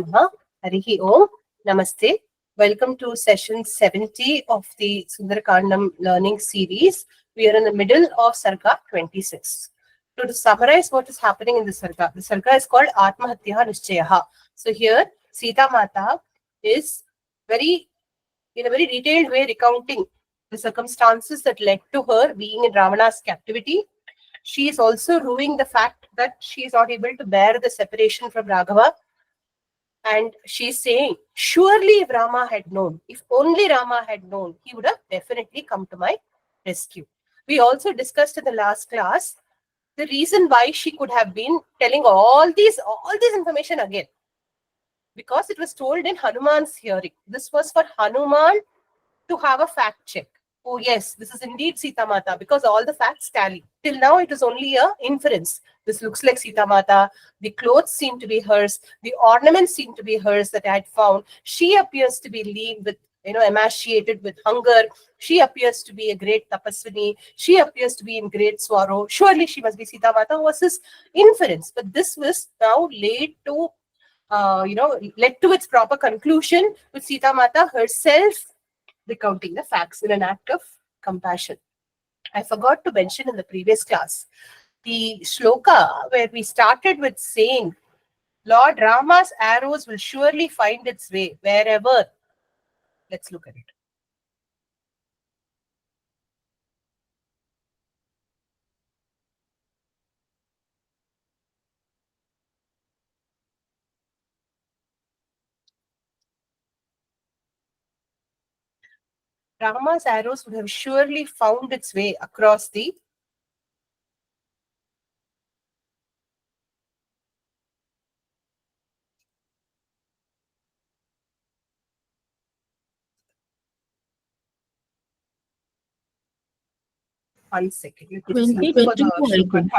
Harihi Om. Namaste. Welcome to session 70 of the Sundarakandam learning series. We are in the middle of Sarga 26. To summarize what is happening in the Sarga is called Atmahatya Nishchayaha. So here, Sita Mata is in a very detailed way recounting the circumstances that led to her being in Ravana's captivity. She is also ruing the fact that she is not able to bear the separation from Raghava. And she's saying, surely if Rama had known, if only Rama had known, he would have definitely come to my rescue. We also discussed in the last class the reason why she could have been telling all this information again. Because it was told in Hanuman's hearing. This was for Hanuman to have a fact check. Oh yes, this is indeed Sita Mata because all the facts tally. Till now it was only a inference. This looks like Sita Mata. The clothes seem to be hers. The ornaments seem to be hers that I had found. She appears to be lean with, emaciated with hunger. She appears to be a great tapaswini. She appears to be in great sorrow. Surely she must be Sita Mata, was his inference. But this was now led to its proper conclusion with Sita Mata herself recounting the facts in an act of compassion. I forgot to mention in the previous class, the shloka where we started with saying, Lord Rama's arrows will surely find its way wherever. Let's look at it. Rama's arrows would have surely found its way across the one second. 22, I think.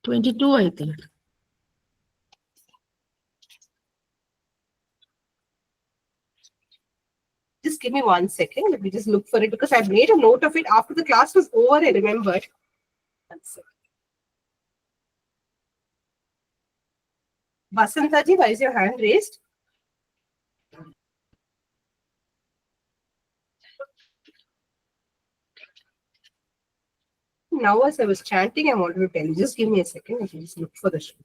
22, I think. Just give me 1 second. Let me just look for it because I made a note of it after the class was over. I remembered. 1 second. Basantaji, why is your hand raised? Now, as I was chanting, I wanted to tell you. Just give me a second. Let me just look for the show.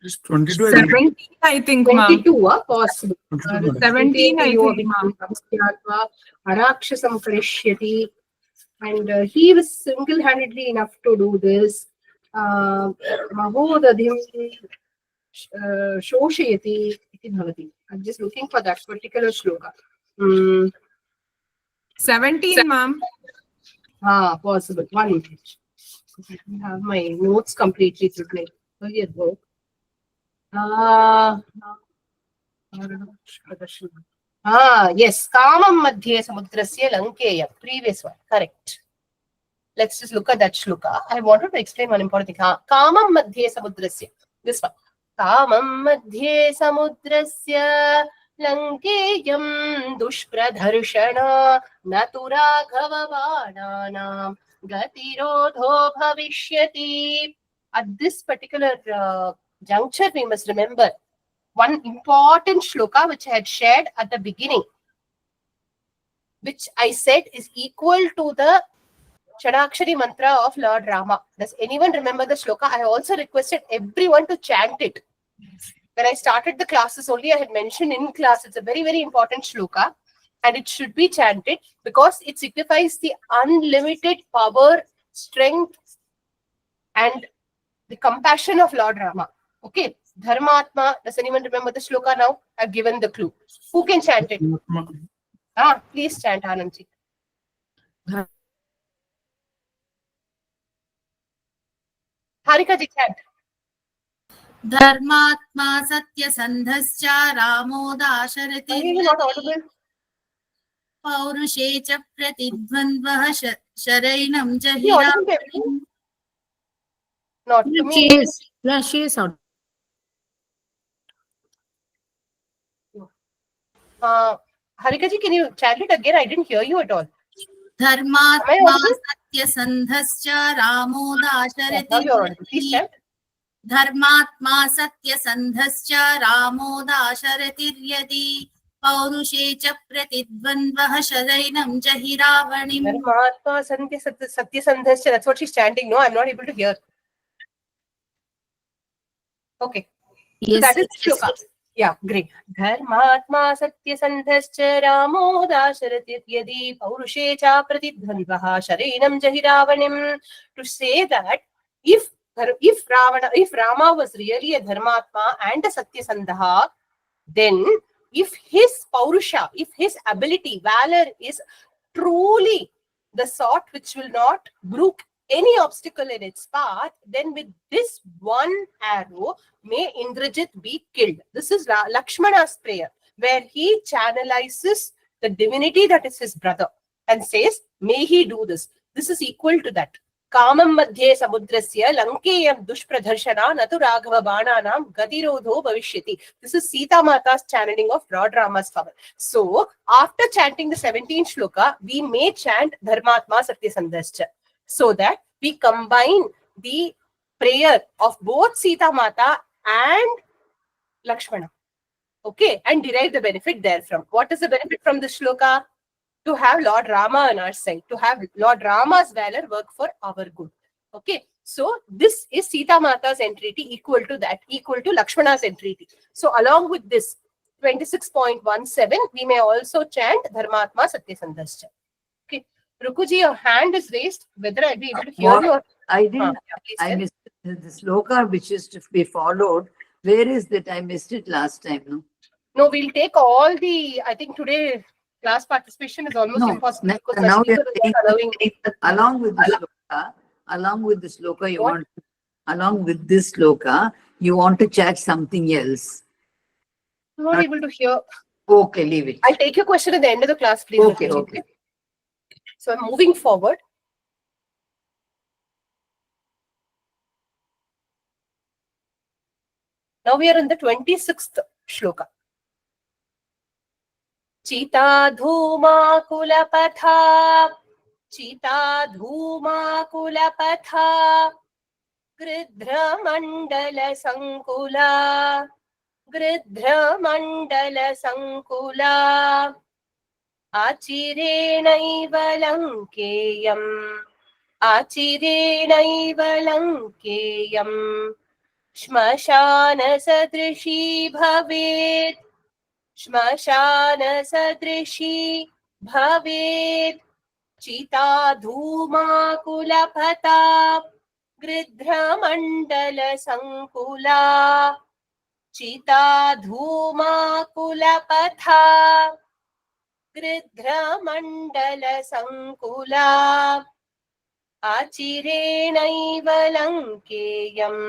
It's 22. 17, I think, 22, possible. 17, I think, ma'am. Arakshasam karishyati. And he was single-handedly enough to do this. Mahodadhim shoshayati iti bhavati. I'm just looking for that particular shloka. 17, ma'am. Possible. 1 minute. I have my notes completely prepared. Here you go. Yes. Kamam madhye samudrasya lankeya. Previous one. Correct. Let's just look at that shloka. I wanted to explain one important thing. Kamam madhye samudrasya. This one. Kamam madhye samudrasya lankeyam dushpradharshana natura gavavananam gatirodho bhavishyati. At this particular juncture, we must remember one important shloka which I had shared at the beginning, which I said is equal to the Shadakshari mantra of Lord Rama. Does anyone remember the shloka? I also requested everyone to chant it. When I started the classes only, I had mentioned in class, it's a very, very important shloka and it should be chanted because it signifies the unlimited power, strength and the compassion of Lord Rama. Okay, Dharmatma. Does anyone remember the shloka now? I've given the clue. Who can chant it? Please chant, Anandji. Harika ji, chant. Dharmatma Satya Sandhascha Ramo Dasharati Not audible. Paurushe cha Pratidvandvah Sharainam He audible to Jahira. everyone? Not to me. She is out. Harika ji, can you chant it again? I didn't hear you at all. धर्मात्मा audible? सत्यसन्धश्च रामो Now you're audible. Please दाशरथिर्यदि chant. धर्मात्मा सत्यसन्धश्च रामो दाशरथिर्यदि पौरुषे च प्रतिद्वन्द्वः शरैनं जहि रावणिम् Dharmatma Satya Sandhasya. That's what she's chanting. No, I'm not able to hear. Okay. So Yes, that is Shloka. Yeah, great. Dharmatma Satya Sandhasya Ramo Dasharati Yadi Paurushe Cha Pratidhandvaha Sharinam Jahiravanim. To say that if Rama was really a Dharmatma and a Satya Sandha, then if his Paurusha, if his ability, valor is truly the sort which will not brook any obstacle in its path, then with this one arrow may Indrajit be killed. This is Lakshmana's prayer, where he channelizes the divinity that is his brother and says, may he do this. This is equal to that. Kamam madhye samudrasya lankeyam dushpradharshana natu raghava bananam gatirodho bhavishyati. This is Sita Mata's channeling of Lord Rama's power. So, after chanting the 17th shloka, we may chant Dharmatma Satyasandhascha, so that we combine the prayer of both Sita Mata and Lakshmana. Okay, and derive the benefit therefrom. What is the benefit from this shloka? To have Lord Rama on our side, to have Lord Rama's valor work for our good. Okay, so this is Sita Mata's entreaty equal to that, equal to Lakshmana's entreaty. So along with this 26.17, we may also chant Dharmatma Satyasandhascha. Okay, Rukuji, your hand is raised. Whether I'll be able to hear What? you or I didn't, please I tell. missed the sloka which is to be followed. Where is that? I missed it last time, no? No, we'll take all the, I think today class participation is almost No, impossible because now my we speaker are is not allowing. along with the sloka, you want, along with this sloka, you want to chat something else. I'm not able to hear. Okay, leave it. I'll take your question at the end of the class, please. Okay, Rukuji. okay. So I'm moving forward. Now we are in the 26th shloka. Chita dhuma kulapatha, Chita dhuma kulapatha, Gridhra mandala sankula, Gridhra mandala sankula, Achirenaiva lankeyam, Achirenaiva lankeyam, श्मशानसदृशी भवेत्, श्मशानसदृशी भवेत्, चिता धूमाकुलपता, गृध्रमण्डलसङ्कुला, चिता धूमाकुलपथा, गृध्रमण्डलसङ्कुला, आचिरेणैव लङ्केयम्,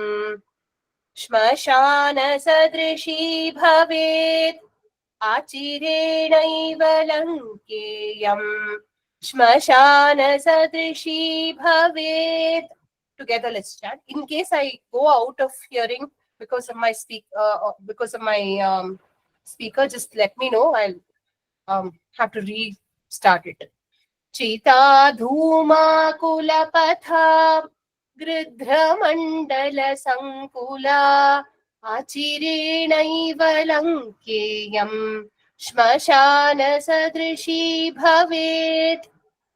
श्मशानसदृशी भवेत्, आचिरेणैव लङ्केयम्, श्मशानसदृशी भवेत्. Together, let's chant. In case I go out of hearing because of my speaker, just let me know. I'll have to restart it. Chita dhuma kulapatha, गृध्रमण्डलसङ्कुला, आचिरेणैव लङ्केयम्, श्मशानसदृशी भवेत्.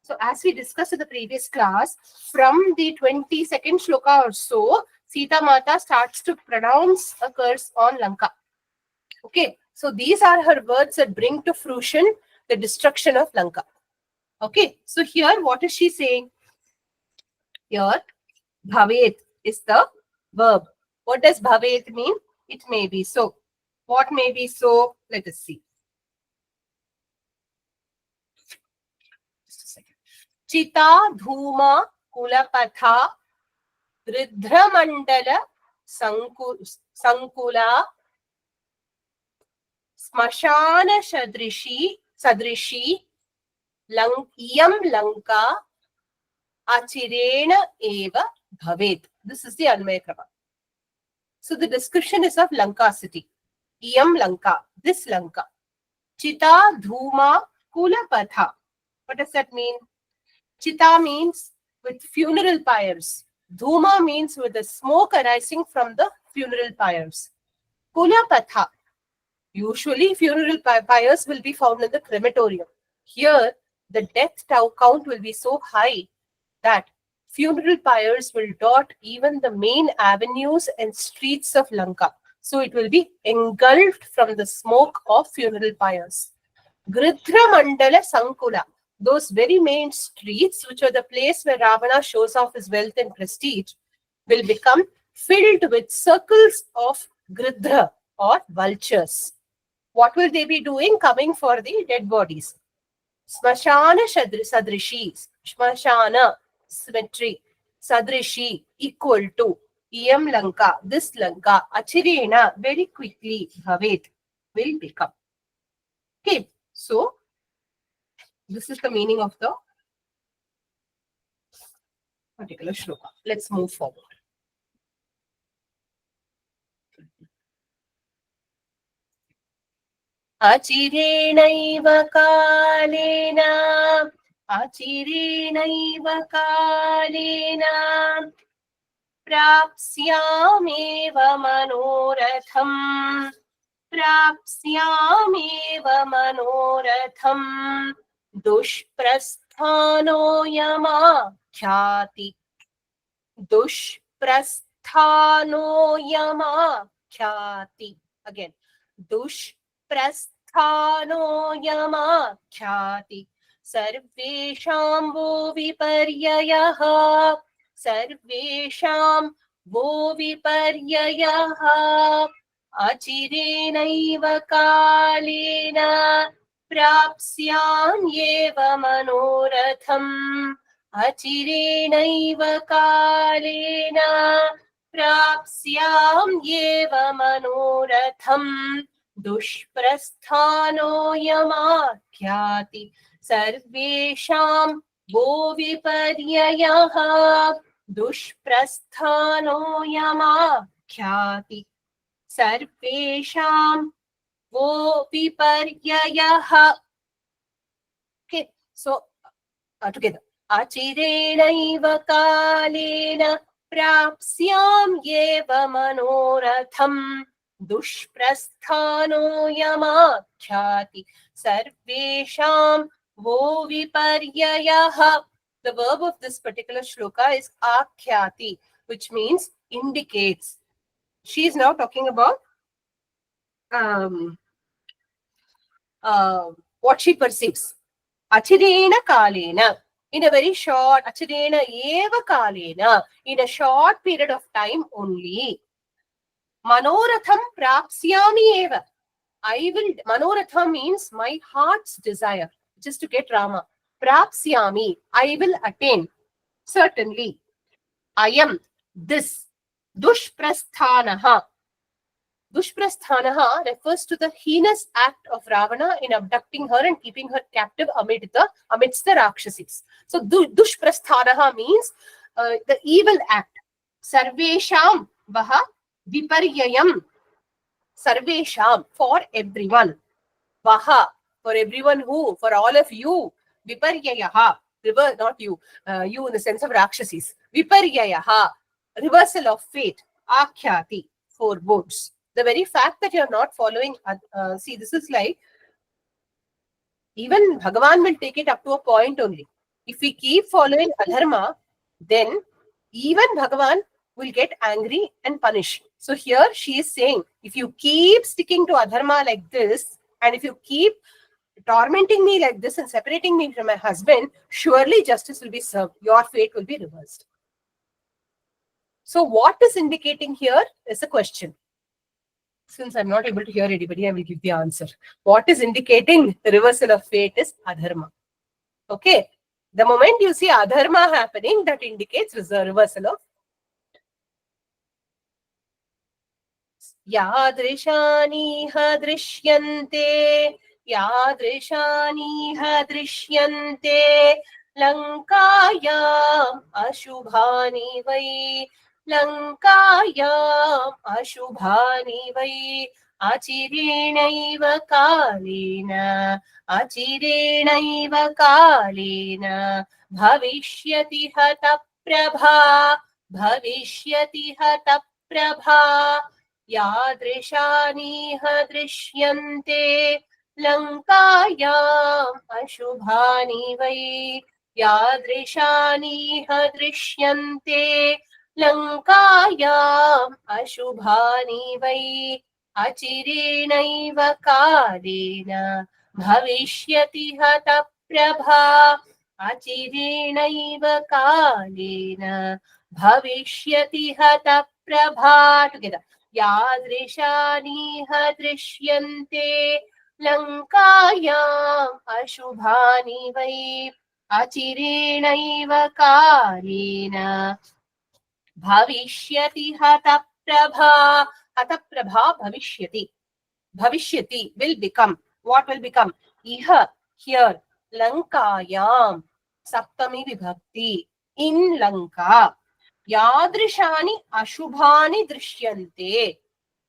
So as we discussed in the previous class, from the 22nd shloka or so, Sita Mata starts to pronounce a curse on Lanka. Okay, so these are her words that bring to fruition the destruction of Lanka. Okay, so here what is she saying? Here, bhavet is the verb. What does bhavet mean? It may be so. What may be so? Let us see. Just a second. Chita dhuma kulapatha ridhramandala sankula smashana sadrishi iyam lanka achirena eva bhavet. This is the Anvaya Krama. So the description is of Lanka city. Iyam Lanka, this Lanka. Chita dhuma kulapatha. What does that mean? Chita means with funeral pyres. Dhuma means with the smoke arising from the funeral pyres. Kulapatha. Usually funeral pyres will be found in the crematorium. Here, the death count will be so high that funeral pyres will dot even the main avenues and streets of Lanka. So it will be engulfed from the smoke of funeral pyres. Gridhra Mandala Sankula, those very main streets, which are the place where Ravana shows off his wealth and prestige, will become filled with circles of Gridhra or vultures. What will they be doing? Coming for the dead bodies. Smashana Sadrishi, Smashana, cemetery, Sadrishi, equal to, Iyam Lanka, this Lanka, Achirena, very quickly, Bhavet, will become. Okay, so this is the meaning of the particular shloka. Let's move forward. Achirenaiva kalena, achirenaiva kalena, prapsyameva manoratham, prapsyameva manoratham, dushprasthano yama khyati, dushprasthano yama khyati. Again, dushprasthano yama khyati, sarvesham vo viparyayaha, sarvesham vo viparyayaha, achirenaiva kalena, prapsyamyeva manoratham, achirenaiva kalena, prapsyamyeva manoratham, dushprasthano yama khyati, sarvesham vo viparyayaha, dushprasthano yama khyati, sarvesham vo viparyayaha. Okay, so together. Achirenaiva kalena prapsyamyeva manoratham, dushprasthano yama khyati, sarvesham vo viparyayaha. The verb of this particular shloka is akhyati, which means indicates. She is now talking about what she perceives. Achirena kalena, in a very short, achirena eva kalena, in a short period of time only. Manoratham prapsyami eva. I will, manoratham means my heart's desire, which is to get Rama. Prapsyami, I will attain. Certainly. I am this. Dushprasthanaha. Dushprasthanaha refers to the heinous act of Ravana in abducting her and keeping her captive amidst the Rakshasis. So Dushprasthanaha means the evil act. Sarvesham vaha viparyayam. Sarvesham, for everyone. Vaha, for everyone who, for all of you. Viparyayaha, not you, you in the sense of Rakshasis. Viparyayaha, reversal of fate. Akhyati, forebodes. The very fact that you are not following, see, this is like, even Bhagavan will take it up to a point only. If we keep following adharma, then even Bhagavan will get angry and punish. So here she is saying, if you keep sticking to adharma like this, and if you keep tormenting me like this and separating me from my husband, surely justice will be served. Your fate will be reversed. So what is indicating here is a question. Since I'm not able to hear anybody, I will give the answer. What is indicating the reversal of fate is adharma. Okay. The moment you see adharma happening, that indicates reversal of Yadrishani hadrishyante, Yadrishani hadrishyante, Lankayam ashubhani vai, Lankayam ashubhani vai, Achirenaiva kalena, Achirenaiva kalena, भविष्यति हतप्रभा भविष्यति हतप्रभा यादृशानीह दृश्यन्ते लङ्कायाम् अशुभानि वै यादृशानीह दृश्यन्ते लङ्कायाम् अशुभानि वै अचिरेणैव कालेन भविष्यति हतप्रभा अचिरेणैव कालेन भविष्यति हतप्रभा टुगेदर यादृशानीह दृश्यन्ते लङ्कायाम् अशुभानि वै अचिरेणैव कालेन भविष्यति हतप्रभा हतप्रभा भविष्यति bhavishyati will become. What will become? Iha, here, Lankayam, Saptami Vibhakti, in Lanka. Yadrishani Ashubhani Drishyante.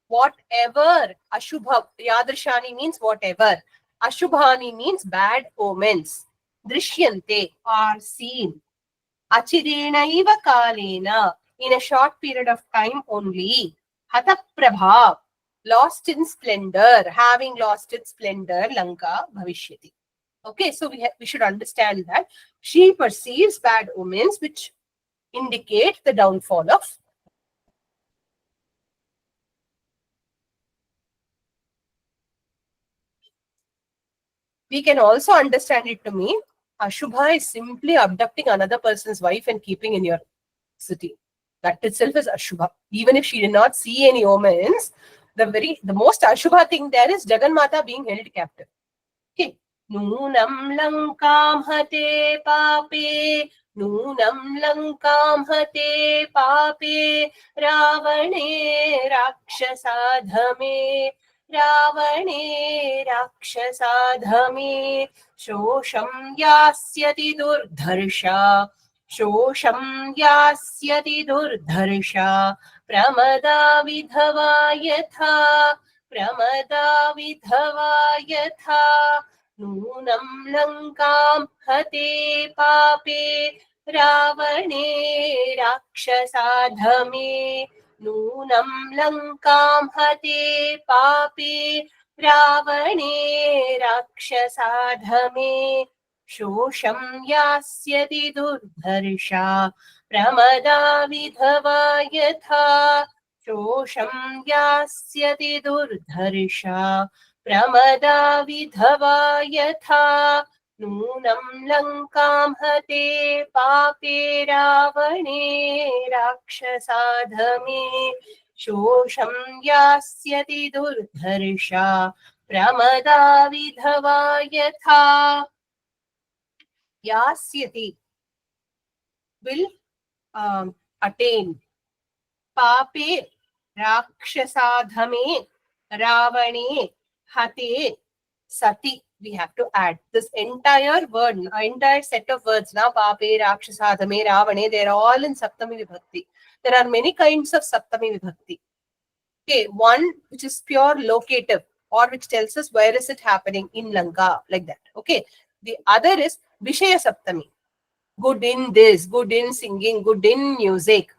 Whatever, Ashubha, Yadrishani means whatever. Ashubhani means bad omens. Drishyante are seen. Achirenaiva Kalena, in a short period of time only. Hataprabha, lost in splendor, having lost its splendor, Lanka Bhavishyati. Okay, so we should understand that she perceives bad omens which indicate the downfall of. We can also understand it to mean Ashubha is simply abducting another person's wife and keeping in your city. That itself is Ashubha. Even if she did not see any omens, the most Ashubha thing there is Jaganmata being held captive. Okay. Noonam lankam hate pape, noonam lankam hate pape, ravane rakshasadhame, ravane rakshasadhame, shosham yasyati durdharsha, shosham yasyati durdharsha, pramada vidhava yatha, pramada vidhava yatha, नूनं लङ्कां हते पापे रावणे राक्षसाधमे नूनं लङ्कां हते पापे रावणे राक्षसाधमे शोषं यास्यति दुर्धर्षा प्रमदा विधवा यथा शोषं यास्यति दुर्धर्षा प्रमदा विधवा यथा नूनं लङ्कां हते पापे रावणे राक्षसाधमे शोषं यास्यति दुर्धर्षा प्रमदा विधवा यथा यास्यति will attain पापे राक्षसाधमे Rawane hate sati. We have to add this entire word, entire set of words now. Pape, Rakshasadhame, Ravane, they are all in Saptami Vibhakti. There are many kinds of Saptami Vibhakti. Okay, one which is pure locative or which tells us where is it happening in Lanka, like that. Okay, the other is Vishaya Saptami. Good in this, good in singing, good in music.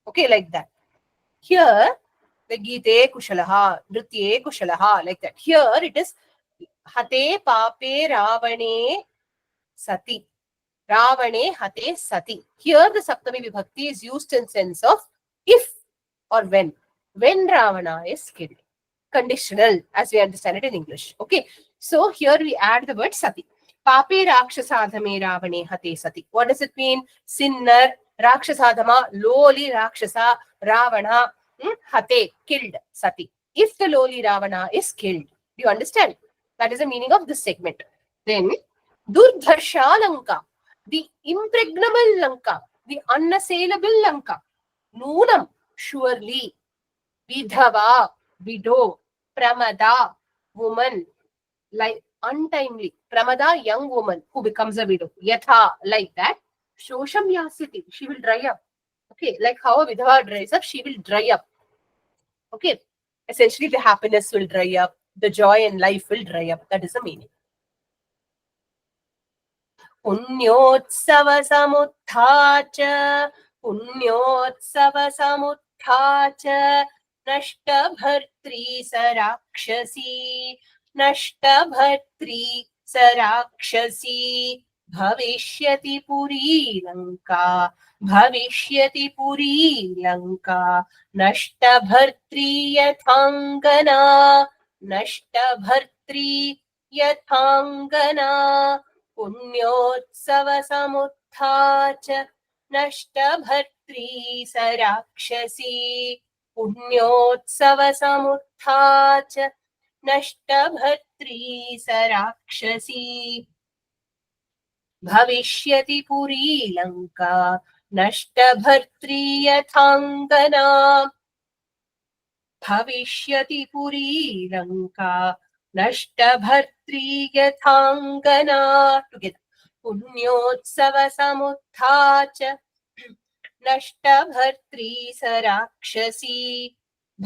Okay, like that. Here, the Gite Kushalaha, Nritye Kushalaha, like that. Here it is Hate Pape Ravane Sati. Ravane Hate Sati. Here the Saptami Vibhakti is used in sense of if or when. When Ravana is killed. Conditional, as we understand it in English. Okay. So here we add the word Sati. Pape Rakshasadhame Ravane Hate Sati. What does it mean? Sinner, Rakshasadhama, lowly Rakshasa, Ravana, hate, killed, sati. If the lowly Ravana is killed. Do you understand? That is the meaning of this segment. Then, Durdharsha Lanka, the impregnable Lanka, the unassailable Lanka. Noonam, surely. Vidhava, widow. Pramada, woman, like untimely. Pramada, young woman who becomes a widow. Yatha, like that. Shosham Yasiti, she will dry up. Okay, like how a vidhava dries up, she will dry up. Okay, essentially the happiness will dry up, the joy in life will dry up. That is the meaning. पुण्योत्सवसमुत्थाच पुण्योत्सवसमुत्थाच नष्टभर्त्री स राक्षसी नष्टभर्त्री स राक्षसी भविष्यति पुरी लङ्का भविष्यति पुरी लङ्का नष्टभर्त्री यथाङ्गना नष्टभर्त्री यथाङ्गना पुण्योत्सवसमुत्थाच नष्टभर्त्री स राक्षसी पुण्योत्सवसमुत्थाच नष्टभर्त्री स राक्षसी भविष्यति पुरी लङ्का नष्टभर्त्री यथाङ्गना भविष्यति पुरी लङ्का नष्टभर्त्री यथाङ्गना टुगेदर पुण्योत्सवसमुत्थाच नष्टभर्त्री स राक्षसी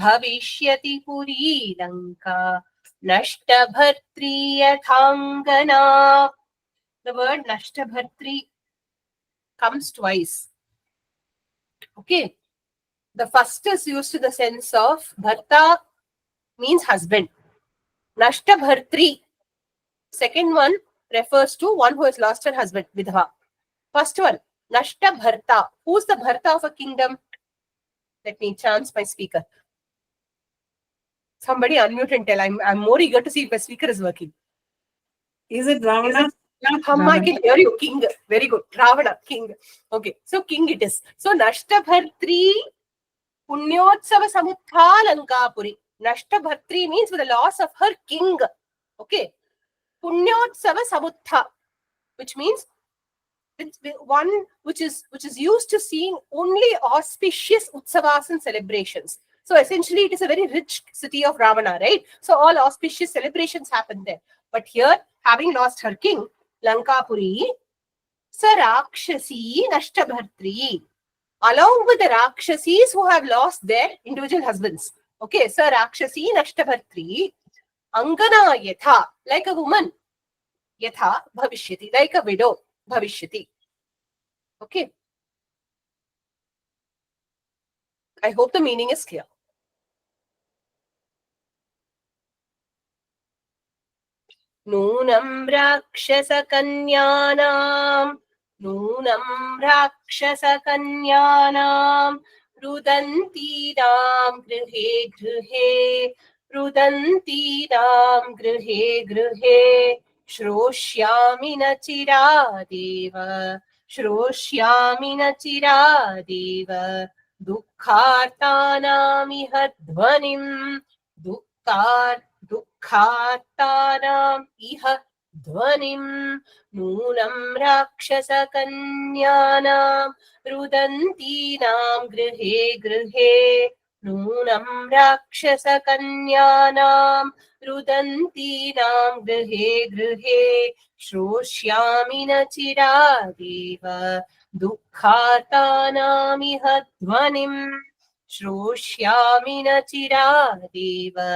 भविष्यति पुरी Lanka नष्टभर्त्री यथाङ्गना. The word Nashtabhartri comes twice. Okay. The first is used to the sense of Bharta means husband. Nashtabhartri. Second one refers to one who has lost her husband, Vidha. First one, Nashtabharta. Who's the Bharta of a kingdom? Let me chance my speaker. Somebody unmute and tell. I'm more eager to see if my speaker is working. Is it Ravana? I can hear you, king. Very good. Ravana, king. Okay, so king it is. So Nashtabhartri Punyotsava Samutha Lankapuri. Nashtabhartri means with the loss of her king. Okay. Punyotsava Samutha, which means it's one which is used to seeing only auspicious utsavas and celebrations. So essentially it is a very rich city of Ravana, right? So all auspicious celebrations happen there. But here, having lost her king, Lankapuri, Sarakshasi Nashtabhartri, along with the Rakshasis who have lost their individual husbands. Okay, Sarakshasi Nashtabhartri, Angana Yatha, like a woman, Yatha Bhavishyati, like a widow, Bhavishyati. Okay. I hope the meaning is clear. Nunam Rakshasakanyānām Rudantīnām Gruhe Gruhe Shrošyāmi Nachirādeva Dukkhartānāmiha dhvanim Dukkhartānam iha dhvanim Nunam Rakshasakanyānām Rudantīnām Gruhe Nunam Rakshasakanyānām Rudantīnām Gruhe Shrošyāmi Nachirādeva Dukkhartānāmiha dhvanim Shrošyāmi Nachirādeva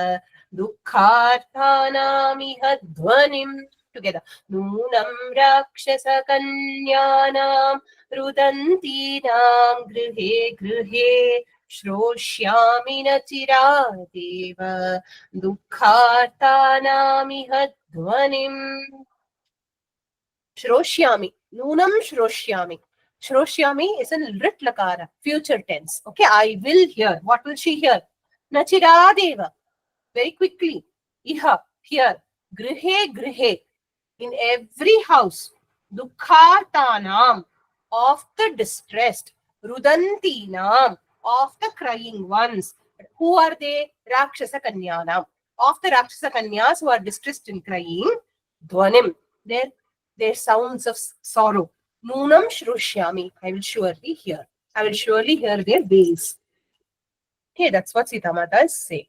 Dukkhartānāmiha dhvanim. Together. Nunam Rakshasakanyānām Rudantīnām Gruhe Shrošyāmi Nachirādeva Dukkhartānāmiha dhvanim. Shrošyāmi. Nunam Shrošyāmi. Shrošyāmi is in Rit Lakara, future tense. Okay, I will hear. What will she hear? Nachiradeva. Very quickly. Iha, here. Grihe. In every house. Dukkhartanam, of the distressed. Rudantinam, of the crying ones. Who are they? Rakshasa Kanyanam. Of the Rakshasa Kanyas who are distressed and crying. Dhvanim. Their sounds of sorrow. Nunam Shrošyāmi. I will surely hear. I will surely hear their wails. Okay, that's what Sita Mata is saying.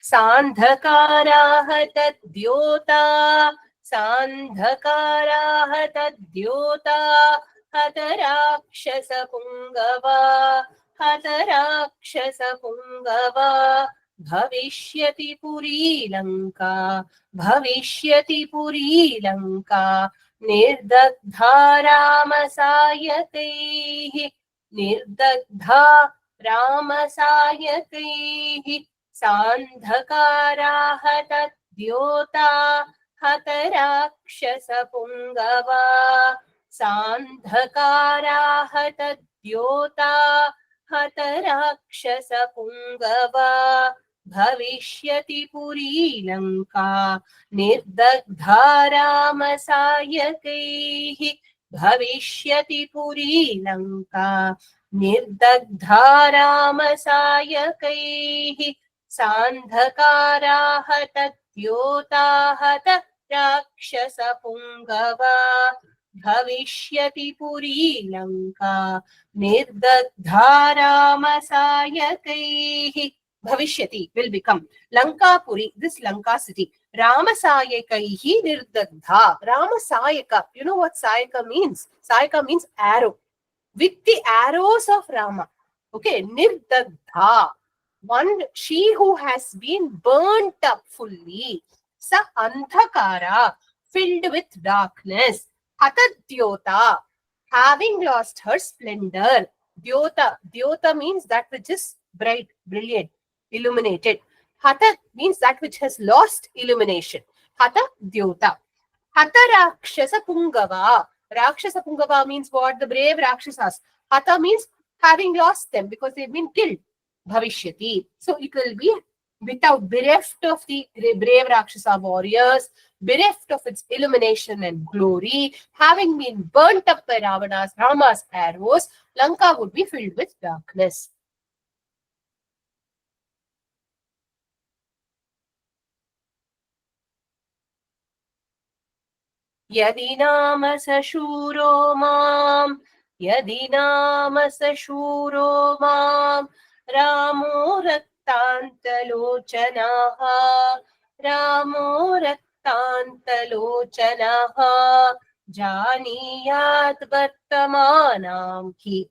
Sandhakaraha tadyota Hatarakshasa Pungava भविष्यति पुरी लङ्का भविष्यति पुरी लङ्का निर्दग्धा रामसायकैः निर्दग्धा रामसायकैः सान्धकाराः तद्योता हतराक्षसपुङ्गवा सान्धकाराः तद्योता हतराक्षसपुङ्गवा भविष्यति पुरी लङ्का निर्दग्धा रामसायकैः भविष्यति पुरी लङ्का निर्दग्धा रामसायकैः सान्धकाराः तद्योता हतराक्षसपुङ्गवा भविष्यति पुरी Lanka निर्दग्धा रामसायकैः Bhavishyati will become Lankapuri, this Lanka city. Ramasayakaihi nirdagdha. Ramasayaka. You know what Sayaka means? Sayaka means arrow. With the arrows of Rama. Okay, nirdagdha. One, she who has been burnt up fully. Sa andhakara, filled with darkness. Hatadyota, having lost her splendor. Dyota. Dyota means that which is bright, brilliant, illuminated. Hata means that which has lost illumination. Hata Dyota. Hata Rakshasa Pungava. Rakshasa Pungava means what? The brave Rakshasas. Hata means having lost them because they've been killed. Bhavishyati. So it will be without, bereft of the brave Rakshasa warriors, bereft of its illumination and glory, having been burnt up by Rama's arrows, Lanka would be filled with darkness. Yadi nama sashuro mam, yadi nama sashuro mam, Ramo raktantalochanaha, Ramo raktantalochanaha, Janiyat vartamanam hi,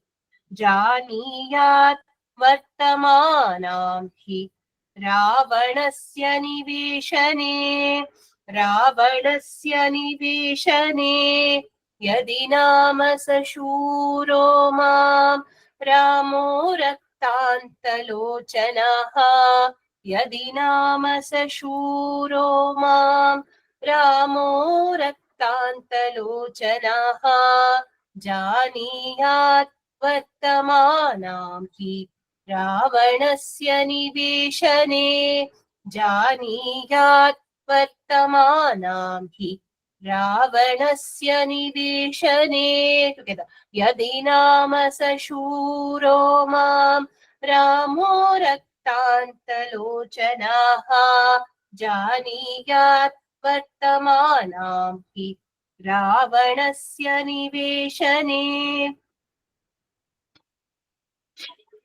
Janiyat vartamanam hi, Ravanasya niveshane, Ravanasya niveshane yadi nama sashuro mam Ramo raktantalochanaha yadi nama sashuro mam Ramo raktantalochanaha janiyat vartamanam hi Ravanasya niveshane janiyat Vartamanam hi Ravanasya niveshane together. Yadi nama sashuro mam Ramo raktantalochanaha janiyat vartamanam hi Ravanasya niveshane.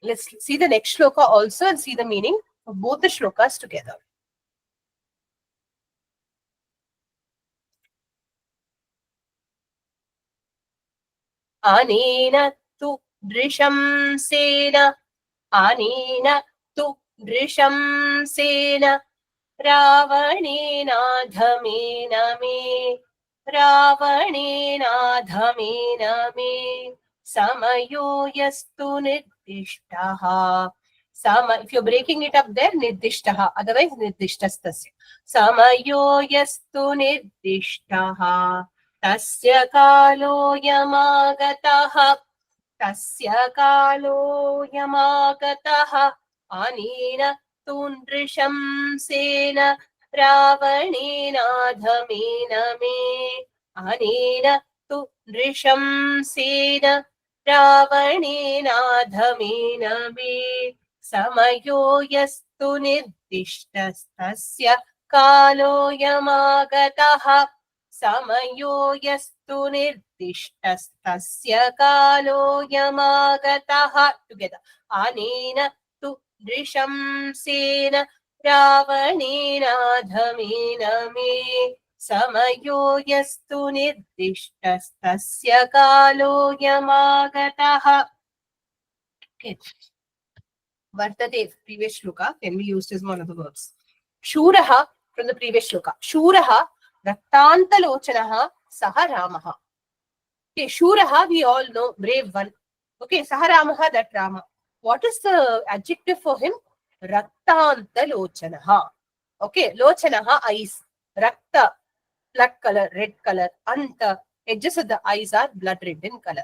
Let's see the next shloka also and see the meaning of both the shlokas together. Anena tu drisham sena, anena tu drisham sena, Ravanena dhamena me, Ravanena dhamena me, Samayo yastu nirdishtaha. If you're breaking it up there, nirdishtaha, otherwise nirdishtastasya. Samayo yastu nirdishtaha. Tasya kalo yamagataha, tasya kalo yamagataha, anena tundrisham sena, Ravanena dhamena me, anena tundrisham sena, Ravanena dhamena me, samayo yastu nirdishtastasya kalo yamagataha. Samayo yastu nirdishtastasya kalo yamagataha together. Anena tu drisham sena Ravanena dhamena me. Samayo yastu nirdishtastasya kalo yamagataha. Okay. Vartate, previous shloka, can be used as one of the verbs. Shuraha, from the previous shloka. Shuraha, Raktantalochanaha, Saha Ramaha. Okay, Shuraha, we all know, brave one. Okay, Saha Ramaha, that Rama. What is the adjective for him? Raktantalochanaha. Okay, Lochanaha, eyes. Rakta, blood color, red color. Anta, edges of the eyes are blood red in color.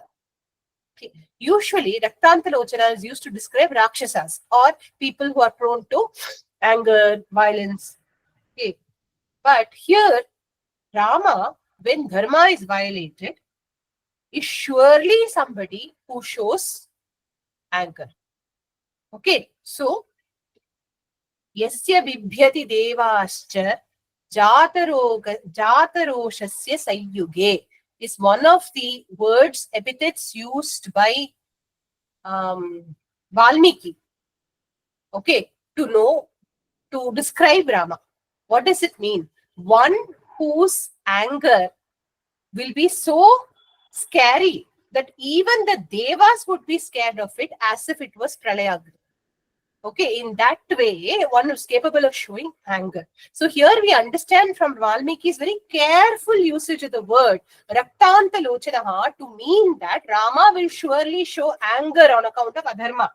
Okay. Usually, Raktantalochana is used to describe Rakshasas or people who are prone to anger, violence. Okay. But here, Rama, when dharma is violated, is surely somebody who shows anger. Okay. So, Yasya bibhyati devascha jataroshasya sayyuge is one of the words, epithets used by Valmiki. Okay, to describe Rama. What does it mean? One whose anger will be so scary that even the devas would be scared of it as if it was Pralayagni. Okay, in that way, one is capable of showing anger. So here we understand from Valmiki's very careful usage of the word Raktanta Lochanaha to mean that Rama will surely show anger on account of adharma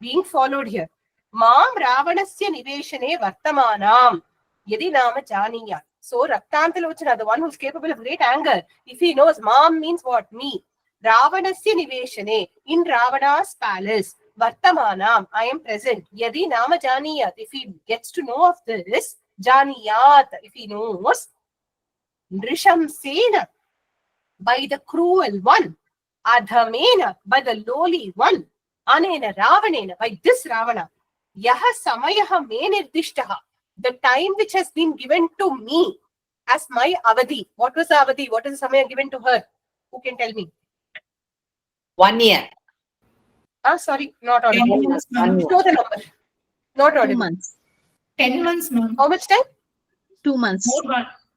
being followed here. Mam Ravanasya Niveshane Vartamanam Yadi Nama Janiyat. So Raktanta Lochana, the one who is capable of great anger, if he knows Mam means what? Me. Ravanasya Niveshane, in Ravana's palace. Vartamanam, I am present. Yadi Nama Janiyat, if he gets to know of this, Janiyat, if he knows, Nrishamsena, by the cruel one, Adhamena, by the lowly one, Anena Ravanena, by this Ravana, Yaha Samayaha Me Nirdishtaha, the time which has been given to me as my avadhi. What was the avadhi? What is the samaya given to her? Who can tell me? 1 year. Sorry, not audible. 10 months, ma'am. Show the number. Not 2 audible. months. 10 months, ma'am. How much time? 2 months.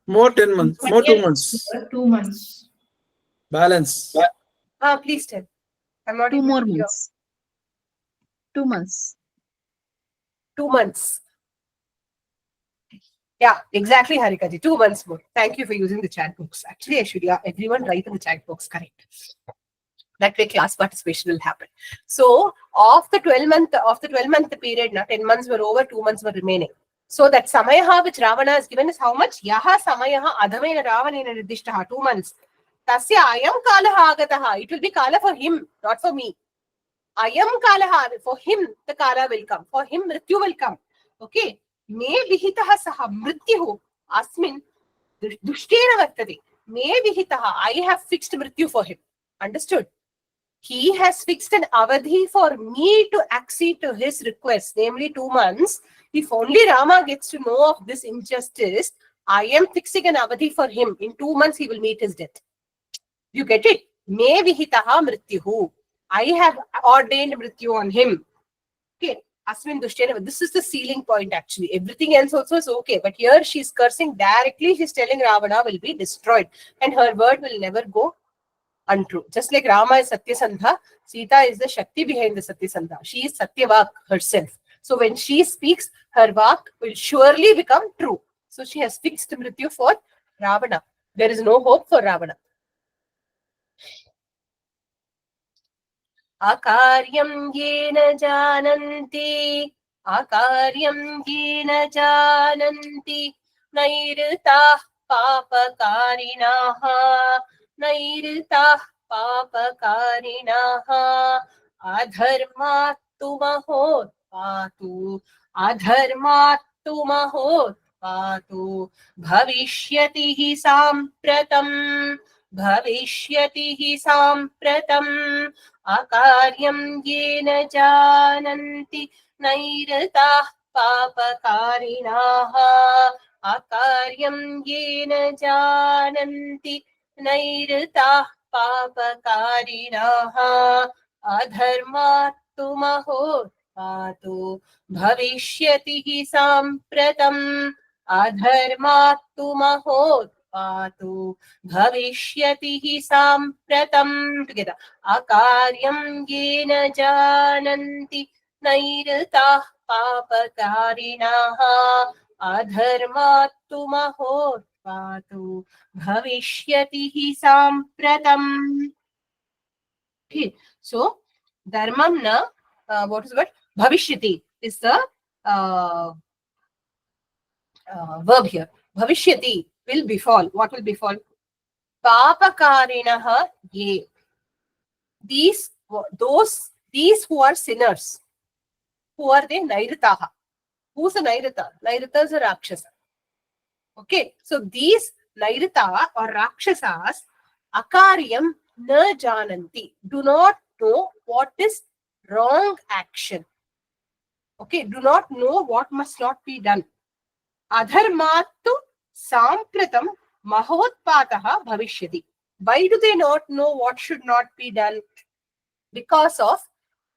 More 10 months. More 2 months. 2 months. Balance. Please tell. I'm not 2 able more to hear. months. 2 months. 2 months. Yeah, exactly, Harikaji. 2 months more. Thank you for using the chat box. Actually, I should everyone write in the chat box, correct. That way class participation will happen. So of the 12-month period, 10 months were over, 2 months were remaining. So that Samayaha which Ravana has given is how much? Yaha Samayaha Adhamena Ravanena Nirdishtaha, 2 months. Tasya Ayam Kalaha Agataha. It will be Kala for him, not for me. Ayam Kalaha, for him the Kala will come. For him Mrityu will come. Okay. Me Vihitaha Saha Mrityu Asmin Dushtena Vartade. Me Vihitaha, I have fixed Mrityu for him. Understood? He has fixed an avadhi for me to accede to his request, namely 2 months. If only Rama gets to know of this injustice, I am fixing an avadhi for him. In 2 months, he will meet his death. You get it? Me vihitaha mrityuhu. I have ordained mrityu on him. Okay. Asmin Dushtena. This is the sealing point actually. Everything else also is okay. But here she's cursing directly. She's telling Ravana will be destroyed. And her word will never go untrue. Just like Rama is Satyasandha, Sita is the Shakti behind the Satyasandha. She is Satyavak herself. So when she speaks, her Vak will surely become true. So she has fixed Mrityu for Ravana. There is no hope for Ravana. Akaryam yena jananti, akaryam yena jananti, nairtah papakarinaha, nairtah papakarinaha, adharmattu mahot patu, adharmattu mahot patu, bhavishyatihi sampratam, bhavishyatihi sampratam, akaryam yena jananti, nairtah papakarinaha, akaryam yena jananti, nairtah papakarinaha, adharmattu mahot patu, bhavishyatihi sampratam, adharmattu mahot patu, bhavishyatihi sampratam. Together. Akaryam yena jananti, नैरताः पापकारिणः अधर्मात्तु महोत्पातो भविष्यति हि साम्प्रतम्. Okay. So, dharmam na, what is the word? Bhavishyati is the verb here. Bhavishyati will befall. What will befall? Papakarinaha ye. These who are sinners. Who are they? Nairitaha. Who's a Nairita? Nairita is a Rakshasa. Okay. So, these Nairita or Rakshasas, akaryam na jananti, do not know what is wrong action. Okay, do not know what must not be done. Adharmattu sampratam mahotpataha bhavishyati. Why do they not know what should not be done? Because of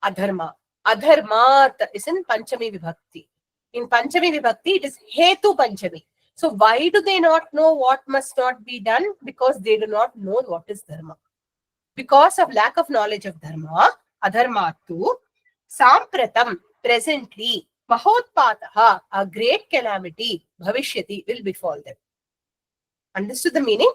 adharma. Adharmat is in Panchami Vibhakti. In Panchami Vibhakti, it is Hetu Panchami. So why do they not know what must not be done? Because they do not know what is dharma. Because of lack of knowledge of dharma, adharmatu, sampratam, presently, mahotpataha, a great calamity, bhavishyati, will befall them. Understood the meaning?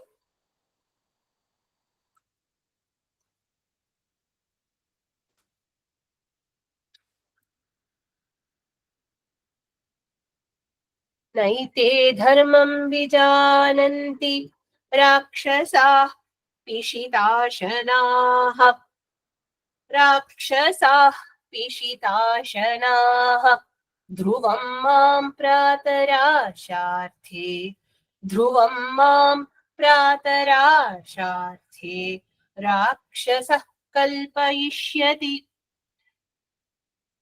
Naite dharmam vijananti rakshasah pishitashanaha. Rakshasah pishitashanaha dhruvam mam pratarasharthe. Dhruvam mam pratarasharthe. Rakshasah kalpayishyati.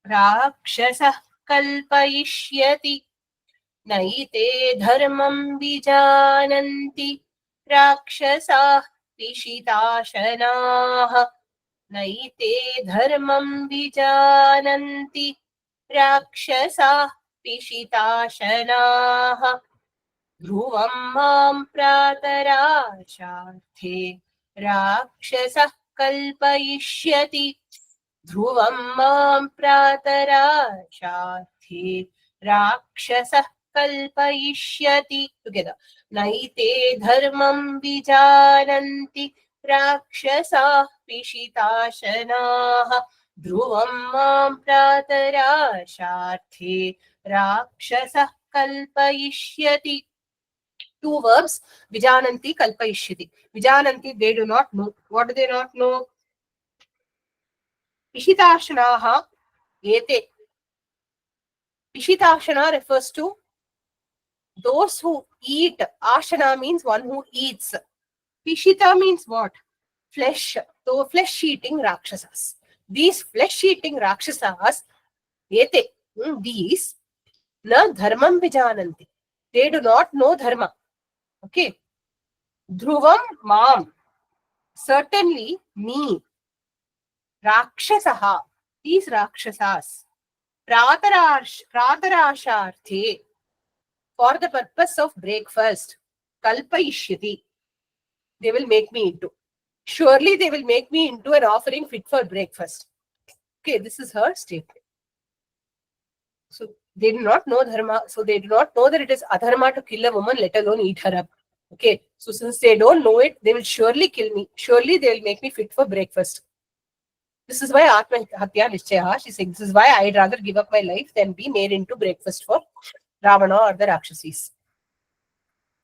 Rakshasah kalpayishyati. Naite dharmam vijananti rakshasah pishitashanaha. Naite dharmam vijananti rakshasah pishitashanaha. Dhruvam mam pratarasharthe. Rakshasah kalpayishyati. Dhruvam mam pratarasharthe. Rakshasah kalpayishyati. Together. Naite dharmam vijananti rakshasah pishitashanaha. Dhruvam mam pratarasharthe. Rakshasah kalpayishyati. Two verbs, vijananti, kalpayishyati. Vijananti, they do not know. What do they not know? Pishitashanaha ete. Pishitashana refers to those who eat. Ashana means one who eats. Pishita means what? Flesh. So flesh-eating Rakshasas. These flesh-eating Rakshasas, ete, these, na dharmam vijananti. They do not know dharma. Okay. Dhruvam mam. Certainly me. Rakshasaha. These Rakshasas. Pratarasharthe. For the purpose of breakfast. Kalpayishyati. They will make me into. Surely they will make me into an offering fit for breakfast. Okay, this is her statement. So they do not know dharma. So they do not know that it is adharma to kill a woman, let alone eat her up. Okay, so since they don't know it, they will surely kill me. Surely they will make me fit for breakfast. This is why Atma Hatya Nishchayaha, she said, this is why I'd rather give up my life than be made into breakfast for Ravana or the Rakshasis.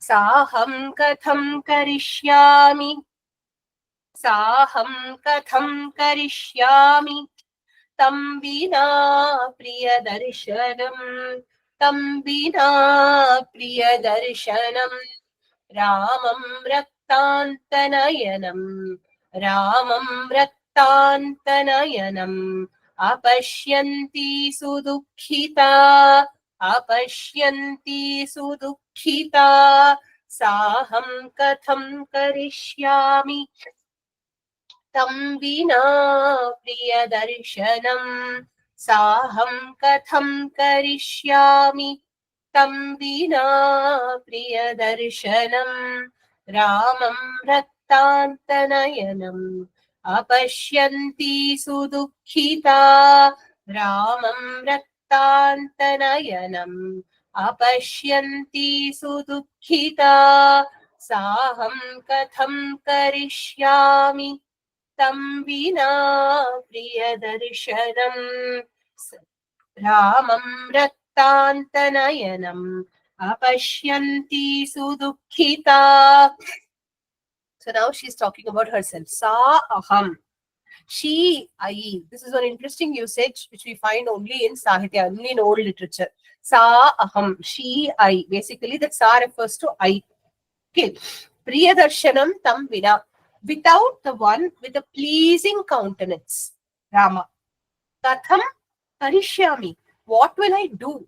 Saham katham karishyami. Saham katham karishyami. Tam vina priyadarshanam. Tam vina priyadarshanam. Ramam raktantanayanam. Ramam raktantanayanam. Apashyanti sudukhita. Apashyanti sudukhita. Saham katham karishyami. Tam vina priyadarshanam. Saham katham karishyami. Tam vina priyadarshanam. Ramam raktantanayanam. Apashyanti sudukhita. Ramam Raktantanayanam Apashyanti Sudukhita Saham Katham Karishyami Tam Vina Priyadarshanam Ramam Raktantanayanam Apashyanti Sudukhita. So now she's talking about herself. Sa aham. She, I. This is an interesting usage which we find only in Sahitya, only in old literature. Sa aham. She, I. Basically, that sa refers to I. Okay. Priyadarshanam tam vina. Without the one with a pleasing countenance. Rama. Katham karishyami. What will I do?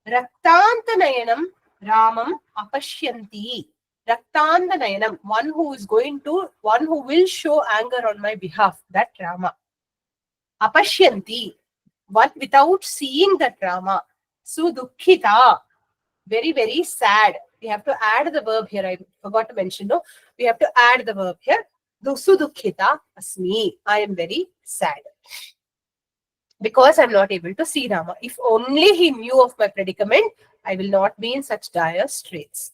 Raktantanayanam Ramam apashyanti. Raktantanayanam, one who will show anger on my behalf, that Rama. Apashyanti, one without seeing that Rama. Sudukhita, very, very sad. We have to add the verb here. I forgot to mention, no? We have to add the verb here. Sudukhita asmi. I am very sad. Because I'm not able to see Rama. If only he knew of my predicament, I will not be in such dire straits.